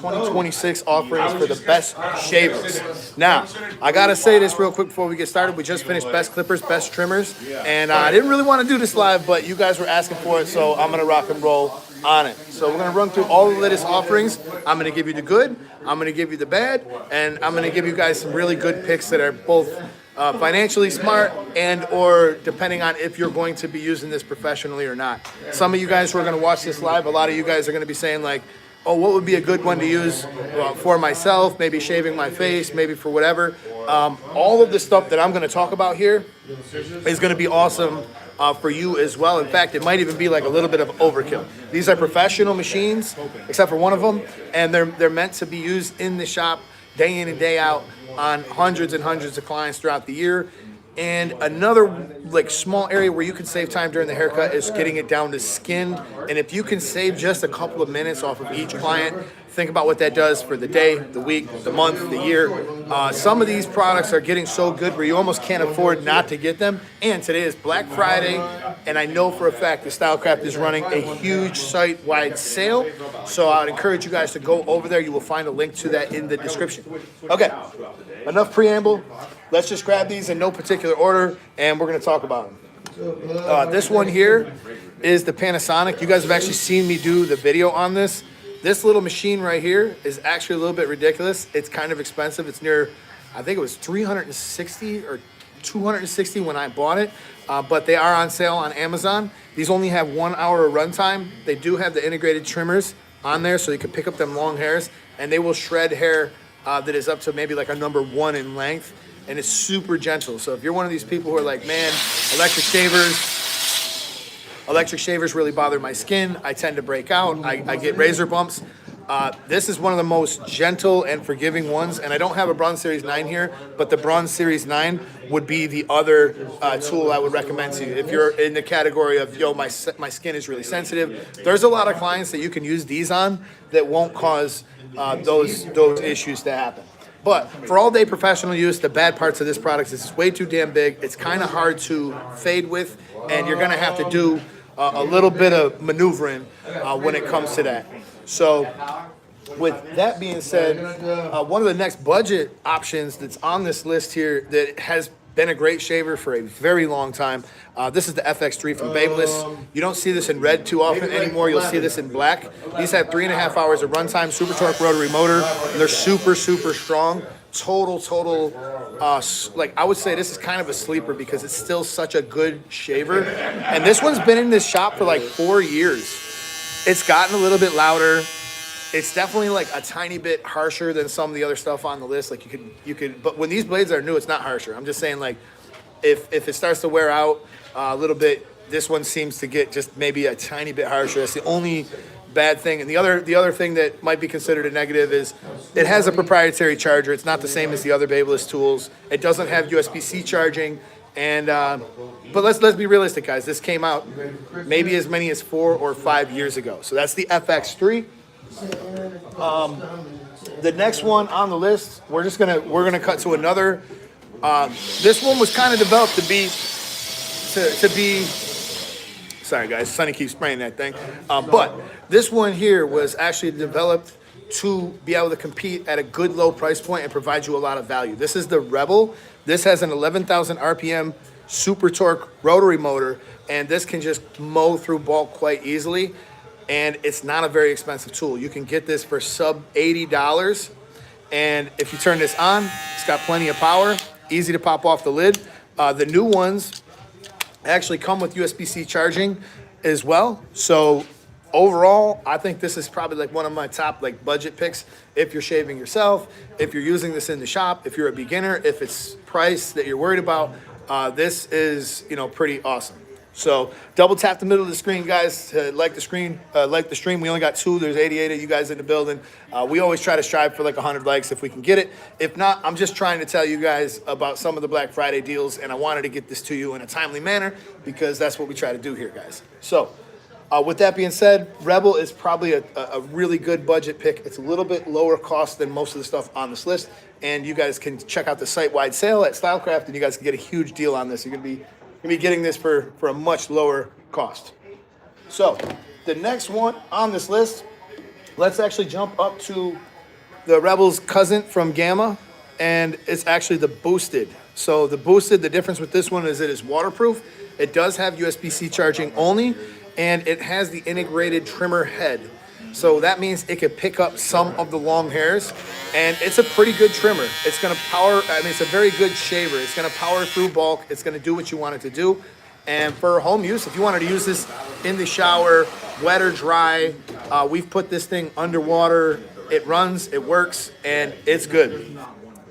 2026 offerings for the best shavers. Now, I gotta say this real quick before we get started. We just finished best clippers, best trimmers, and I didn't really want to do this live, but you guys were asking for it, so I'm gonna rock and roll on it. So we're gonna run through all the latest offerings. I'm gonna give you the good, I'm gonna give you the bad, and I'm gonna give you guys some really good picks that are both financially smart and or depending on if you're going to be using this professionally or not. Some of you guys who are going to watch this live, a lot of you guys are going to be saying like, oh, what would be a good one to use for myself, maybe shaving my face, maybe for whatever. All of the stuff that I'm going to talk about here is going to be awesome for you as well. In fact, it might even be like a little bit of overkill. These are professional machines, except for one of them, and they're meant to be used in the shop day in and day out on hundreds and hundreds of clients throughout the year. And another like small area where you can save time during the haircut is getting it down to skinned. And if you can save just a couple of minutes off of each client, think about what that does for the day, the week, the month, the year. Some of these products are getting so good where you almost can't afford not to get them. And today is Black Friday, and I know for a fact that Stylecraft is running a huge site-wide sale. So I would encourage you guys to go over there. You will find a link to that in the description. Okay, enough preamble. Let's just grab these in no particular order, and we're going to talk about them. This one here is the Panasonic. You guys have actually seen me do the video on this. This little machine right here is actually a little bit ridiculous. It's kind of expensive. It's near, I think it was $360 or $260 when I bought it, but they are on sale on Amazon. These only have 1 hour of runtime. They do have the integrated trimmers on there, so you can pick up them long hairs, and they will shred hair that is up to maybe like a number 1 in length, and it's super gentle. So if you're one of these people who are like, man, electric shavers really bother my skin, I tend to break out, I get razor bumps. This is one of the most gentle and forgiving ones, and I don't have a Bronze Series 9 here, but the Bronze Series 9 would be the other tool I would recommend to you if you're in the category of, yo, my skin is really sensitive. There's a lot of clients that you can use these on that won't cause those issues to happen. But for all-day professional use, the bad parts of this product is it's way too damn big. It's kind of hard to fade with, and you're going to have to do a little bit of maneuvering when it comes to that. So with that being said, one of the next budget options that's on this list here that has been a great shaver for a very long time, this is the FX3 from Babyliss. You don't see this in red too often anymore. You'll see this in black. These have 3.5 hours of runtime, super torque rotary motor. They're super, super strong. Total, like I would say this is kind of a sleeper because it's still such a good shaver. And this one's been in this shop for like 4 years. It's gotten a little bit louder. It's definitely like a tiny bit harsher than some of the other stuff on the list. Like you could, but when these blades are new, it's not harsher. I'm just saying like, if it starts to wear out a little bit, this one seems to get just maybe a tiny bit harsher. That's the only bad thing. And the other thing that might be considered a negative is it has a proprietary charger. It's not the same as the other Babyliss tools. It doesn't have USB-C charging. And but let's be realistic, guys. This came out maybe as many as 4 or 5 years ago. So that's the FX3. The next one on the list, we're gonna cut to another. This one was kind of developed to be. Sorry guys, Sonny keeps spraying that thing. But this one here was actually developed to be able to compete at a good low price point and provide you a lot of value. This is the Rebel. This has an 11,000 RPM super torque rotary motor, and this can just mow through bulk quite easily. And it's not a very expensive tool. You can get this for sub $80. And if you turn this on, it's got plenty of power, easy to pop off the lid. The new ones actually come with USB-C charging as well. So overall, I think this is probably like one of my top like budget picks if you're shaving yourself, if you're using this in the shop, if you're a beginner, if it's price that you're worried about, this is, you know, pretty awesome. So double tap the middle of the screen, guys, to like the screen, like the stream. We only got 2. There's 88 of you guys in the building. We always try to strive for like 100 likes if we can get it. If not, I'm just trying to tell you guys about some of the Black Friday deals, and I wanted to get this to you in a timely manner because that's what we try to do here, guys. So with that being said, Rebel is probably a really good budget pick. It's a little bit lower cost than most of the stuff on this list, and you guys can check out the site-wide sale at Stylecraft, and you guys can get a huge deal on this. You're gonna be getting this for a much lower cost. So the next one on this list, let's actually jump up to the Rebel's cousin from Gamma, and it's actually the boosted. So the boosted, the difference with this one is it is waterproof. It does have USB-C charging only, and it has the integrated trimmer head. So that means it could pick up some of the long hairs, and it's a pretty good trimmer. It's gonna power, I mean, it's a very good shaver. It's gonna power through bulk. It's gonna do what you want it to do. And for home use, if you wanted to use this in the shower, wet or dry, we've put this thing underwater. It runs, it works, and it's good.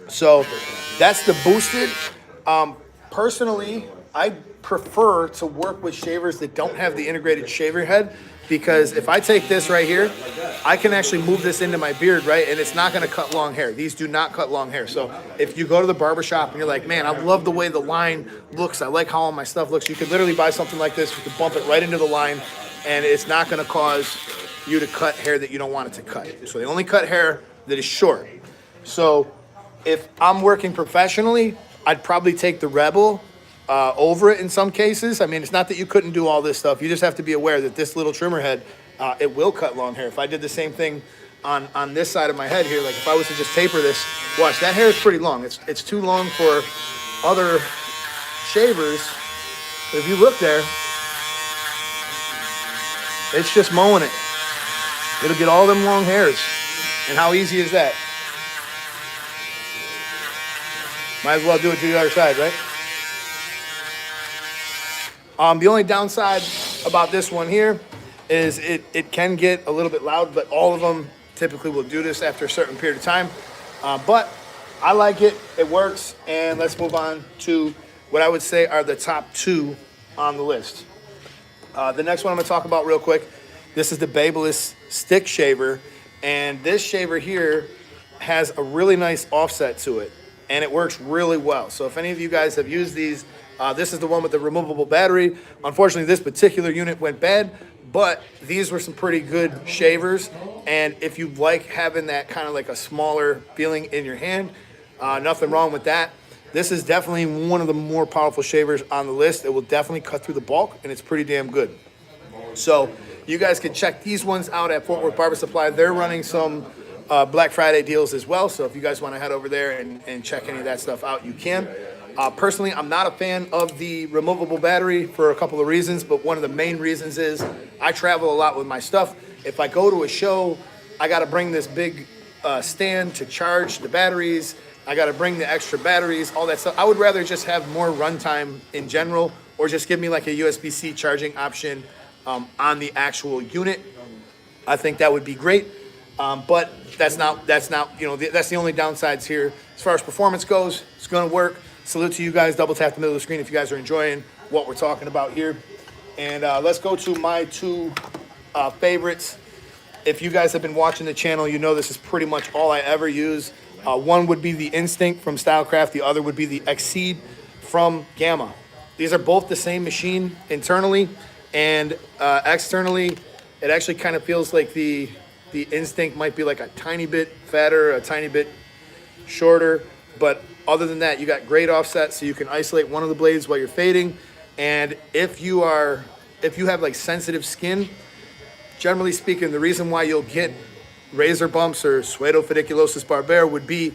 So that's the boosted. Personally, I prefer to work with shavers that don't have the integrated shaver head, because if I take this right here, I can actually move this into my beard, right? And it's not gonna cut long hair. These do not cut long hair. So if you go to the barber shop and you're like, man, I love the way the line looks, I like how all my stuff looks, you could literally buy something like this, you could bump it right into the line, and it's not gonna cause you to cut hair that you don't want it to cut. So they only cut hair that is short. So if I'm working professionally, I'd probably take the Rebel over it in some cases. I mean, it's not that you couldn't do all this stuff. You just have to be aware that this little trimmer head, it will cut long hair. If I did the same thing on this side of my head here, like if I was to just taper this, watch, that hair is pretty long. It's too long for other shavers. But if you look there, it's just mowing it. It'll get all them long hairs. And how easy is that? Might as well do it to the other side, right? The only downside about this one here is it can get a little bit loud, but all of them typically will do this after a certain period of time. But I like it, it works, and let's move on to what I would say are the top two on the list. The next one I'm gonna talk about real quick, this is the Babyliss stick shaver, and this shaver here has a really nice offset to it, and it works really well. So if any of you guys have used these, this is the one with the removable battery. Unfortunately, this particular unit went bad, but these were some pretty good shavers. And if you like having that kind of like a smaller feeling in your hand, nothing wrong with that. This is definitely one of the more powerful shavers on the list. It will definitely cut through the bulk, and it's pretty damn good. So you guys can check these ones out at Fort Worth Barber Supply. They're running some Black Friday deals as well. So if you guys want to head over there and check any of that stuff out, you can. Personally, I'm not a fan of the removable battery for a couple of reasons, but one of the main reasons is I travel a lot with my stuff. If I go to a show, I got to bring this big stand to charge the batteries. I got to bring the extra batteries, all that stuff. I would rather just have more runtime in general, or just give me like a USB-C charging option on the actual unit. I think that would be great. But that's not, you know, that's the only downsides here. As far as performance goes, it's going to work. Salute to you guys. Double tap the middle of the screen if you guys are enjoying what we're talking about here. And let's go to my two favorites. If you guys have been watching the channel, you know this is pretty much all I ever use. One would be the Instinct from Stylecraft. The other would be the Exceed from Gamma. These are both the same machine internally, and externally, it actually kind of feels like the Instinct might be like a tiny bit fatter, a tiny bit shorter, but other than that, you got great offset, so you can isolate one of the blades while you're fading. And if you have like sensitive skin, generally speaking, the reason why you'll get razor bumps or pseudofolliculosis barbae would be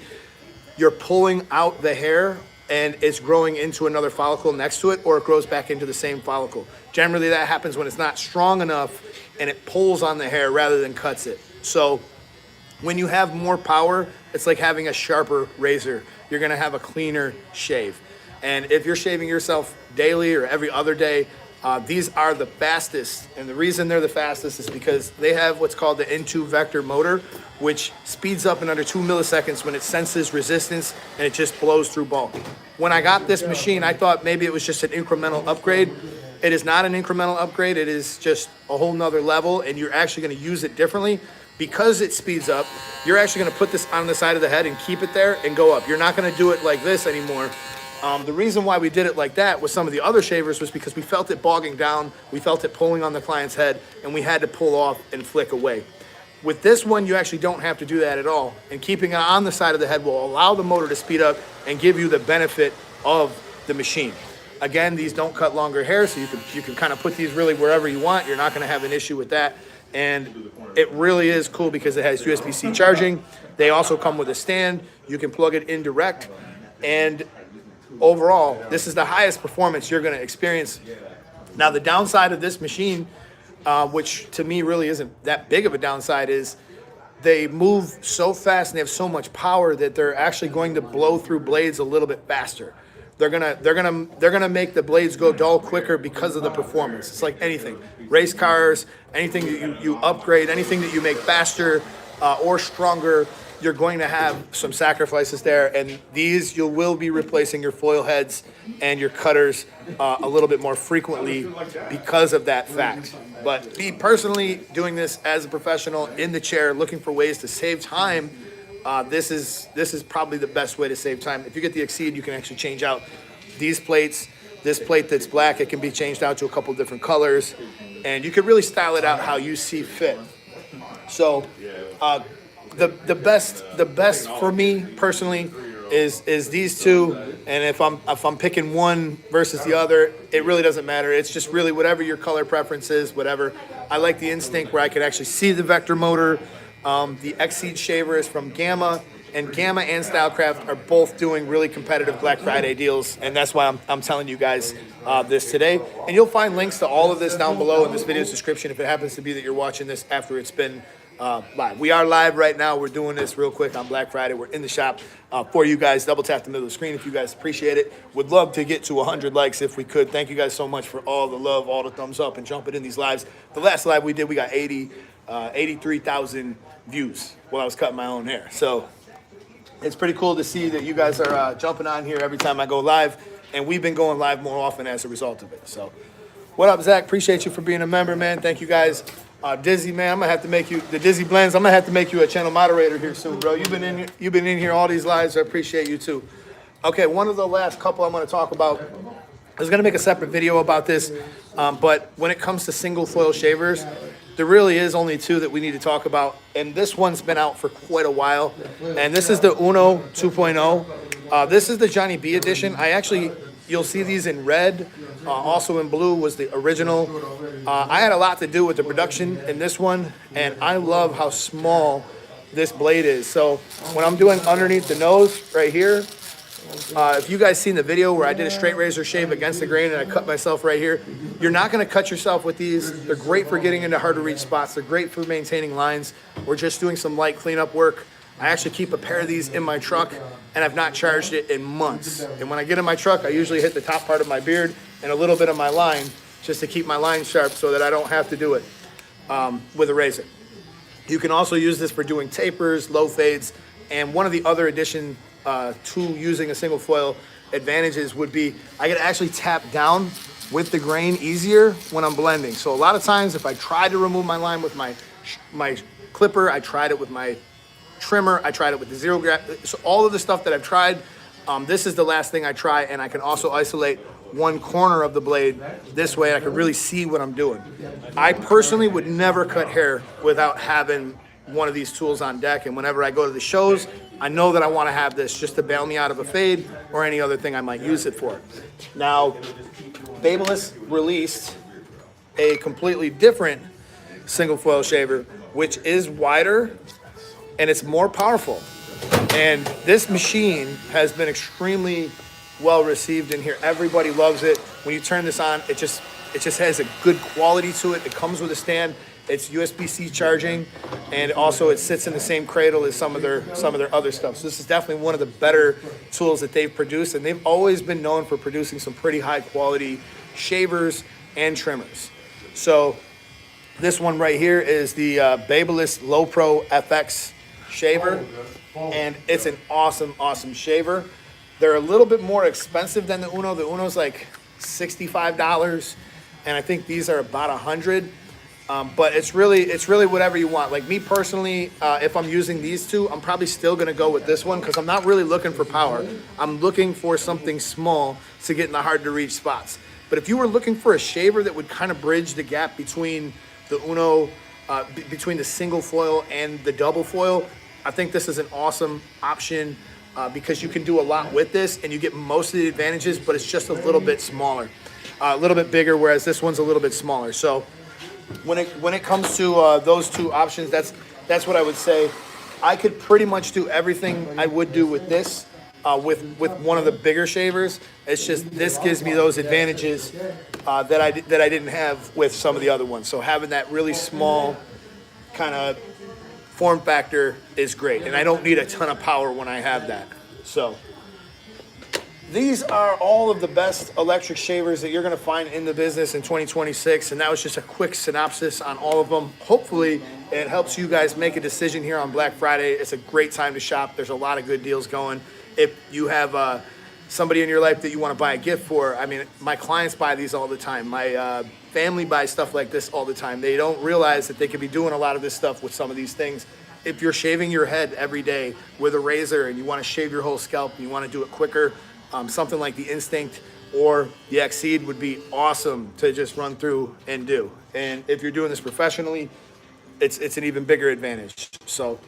you're pulling out the hair and it's growing into another follicle next to it, or it grows back into the same follicle. Generally, that happens when it's not strong enough and it pulls on the hair rather than cuts it. So when you have more power, it's like having a sharper razor. You're gonna have a cleaner shave. And if you're shaving yourself daily or every other day, these are the fastest. And the reason they're the fastest is because they have what's called the N2 vector motor, which speeds up in under 2 milliseconds when it senses resistance and it just blows through bulk. When I got this machine, I thought maybe it was just an incremental upgrade. It is not an incremental upgrade. It is just a whole nother level, and you're actually gonna use it differently. Because it speeds up, you're actually gonna put this on the side of the head and keep it there and go up. You're not gonna do it like this anymore. The reason why we did it like that with some of the other shavers was because we felt it bogging down, we felt it pulling on the client's head, and we had to pull off and flick away. With this one, you actually don't have to do that at all. And keeping it on the side of the head will allow the motor to speed up and give you the benefit of the machine. Again, these don't cut longer hair, so you can kind of put these really wherever you want. You're not gonna have an issue with that. And it really is cool because it has USB-C charging. They also come with a stand. You can plug it in direct. And overall, this is the highest performance you're going to experience. Now, the downside of this machine, which to me really isn't that big of a downside, is they move so fast and they have so much power that they're actually going to blow through blades a little bit faster. They're gonna make the blades go dull quicker because of the performance. It's like anything, race cars, anything that you upgrade, anything that you make faster or stronger, you're going to have some sacrifices there. And these, you will be replacing your foil heads and your cutters a little bit more frequently because of that fact. But me personally, doing this as a professional in the chair, looking for ways to save time, this is probably the best way to save time. If you get the Exceed, you can actually change out these plates. This plate that's black, it can be changed out to a couple different colors, and you can really style it out how you see fit. So the best for me personally is these two, and if I'm picking one versus the other, it really doesn't matter. It's just really whatever your color preference is, whatever. I like the Instinct where I can actually see the vector motor. The Exceed shaver is from Gamma, and Gamma and Stylecraft are both doing really competitive Black Friday deals, and that's why I'm telling you guys this today. And you'll find links to all of this down below in this video's description if it happens to be that you're watching this after it's been live. We are live right now. We're doing this real quick on Black Friday. We're in the shop for you guys. Double tap the middle of the screen if you guys appreciate it. Would love to get to 100 likes if we could. Thank you guys so much for all the love, all the thumbs up, and jumping in these lives. The last live we did, we got 83,000 views while I was cutting my own hair. So it's pretty cool to see that you guys are jumping on here every time I go live, and we've been going live more often as a result of it. So what up, Zach? Appreciate you for being a member, man. Thank you guys. Dizzy, man, I'm gonna have to make you the Dizzy Blends. I'm gonna have to make you a channel moderator here soon, bro. You've been in here all these lives. I appreciate you too. Okay, one of the last couple I'm gonna talk about. I was gonna make a separate video about this, but when it comes to single foil shavers, there really is only two that we need to talk about, and this one's been out for quite a while, and this is the Uno 2.0. This is the Johnny B edition. You'll see these in red, also in blue was the original. I had a lot to do with the production in this one, and I love how small this blade is. So when I'm doing underneath the nose right here, if you guys seen the video where I did a straight razor shave against the grain and I cut myself right here, you're not going to cut yourself with these. They're great for getting into hard to reach spots. They're great for maintaining lines. We're just doing some light cleanup work. I actually keep a pair of these in my truck, and I've not charged it in months. And when I get in my truck, I usually hit the top part of my beard and a little bit of my line just to keep my line sharp so that I don't have to do it with a razor. You can also use this for doing tapers, low fades, and one of the other addition to using a single foil advantages would be I could actually tap down with the grain easier when I'm blending. So a lot of times if I try to remove my line with my clipper, I tried it with my trimmer, I tried it with the zero grab. So all of the stuff that I've tried, this is the last thing I try, and I can also isolate one corner of the blade this way. I can really see what I'm doing. I personally would never cut hair without having one of these tools on deck, and whenever I go to the shows, I know that I want to have this just to bail me out of a fade or any other thing I might use it for. Now, Babyliss released a completely different single foil shaver, which is wider and it's more powerful. And this machine has been extremely well received in here. Everybody loves it. When you turn this on, it just has a good quality to it. It comes with a stand. It's USB-C charging, and also it sits in the same cradle as some of their other stuff. So this is definitely one of the better tools that they've produced, and they've always been known for producing some pretty high quality shavers and trimmers. So this one right here is the Babyliss Low Pro FX shaver, and it's an awesome shaver. They're a little bit more expensive than the Uno. The Uno's like $65, and I think these are about $100. But it's really whatever you want. Like me personally, if I'm using these two, I'm probably still gonna go with this one because I'm not really looking for power. I'm looking for something small to get in the hard to reach spots. But if you were looking for a shaver that would kind of bridge the gap between the Uno, between the single foil and the double foil, I think this is an awesome option because you can do a lot with this and you get most of the advantages, but it's just a little bit smaller, a little bit bigger, whereas this one's a little bit smaller. So when it comes to those two options, that's what I would say. I could pretty much do everything I would do with this, with one of the bigger shavers. It's just this gives me those advantages that I didn't have with some of the other ones. So having that really small kind of form factor is great, and I don't need a ton of power when I have that. So these are all of the best electric shavers that you're going to find in the business in 2026, and that was just a quick synopsis on all of them. Hopefully it helps you guys make a decision here on Black Friday. It's a great time to shop. There's a lot of good deals going. If you have somebody in your life that you want to buy a gift for, I mean, my clients buy these all the time. My family buys stuff like this all the time. They don't realize that they could be doing a lot of this stuff with some of these things. If you're shaving your head every day with a razor and you want to shave your whole scalp and you want to do it quicker, something like the Instinct or the Exceed would be awesome to just run through and do. And if you're doing this professionally, it's an even bigger advantage. So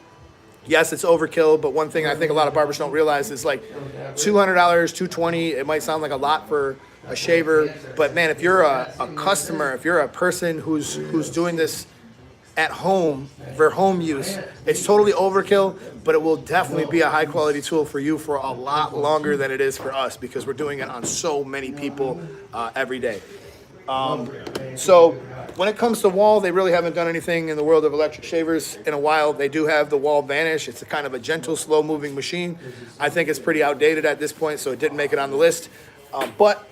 yes, it's overkill, but one thing I think a lot of barbers don't realize is like $200, $220. It might sound like a lot for a shaver, but man, if you're a customer, if you're a person who's doing this at home for home use, it's totally overkill, but it will definitely be a high quality tool for you for a lot longer than it is for us, because we're doing it on so many people every day. So when it comes to Wahl, they really haven't done anything in the world of electric shavers in a while. They do have the Wahl Vanish. It's a kind of a gentle, slow moving machine. I think it's pretty outdated at this point, so it didn't make it on the list. But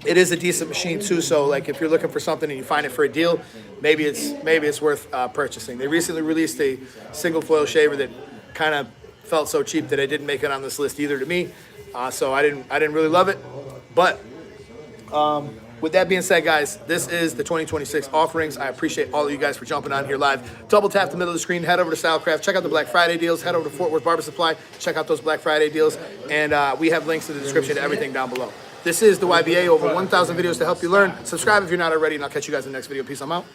it is a decent machine too, so like if you're looking for something and you find it for a deal, maybe it's worth purchasing. They recently released a single foil shaver that kind of felt so cheap that it didn't make it on this list either to me. So I didn't really love it. But with that being said, guys, this is the 2026 offerings. I appreciate all of you guys for jumping on here live. Double tap the middle of the screen, head over to Stylecraft, check out the Black Friday deals, head over to Fort Worth Barber Supply, check out those Black Friday deals, and we have links in the description to everything down below. This is the YBA, over 1,000 videos to help you learn. Subscribe if you're not already, and I'll catch you guys in the next video. Peace, I'm out.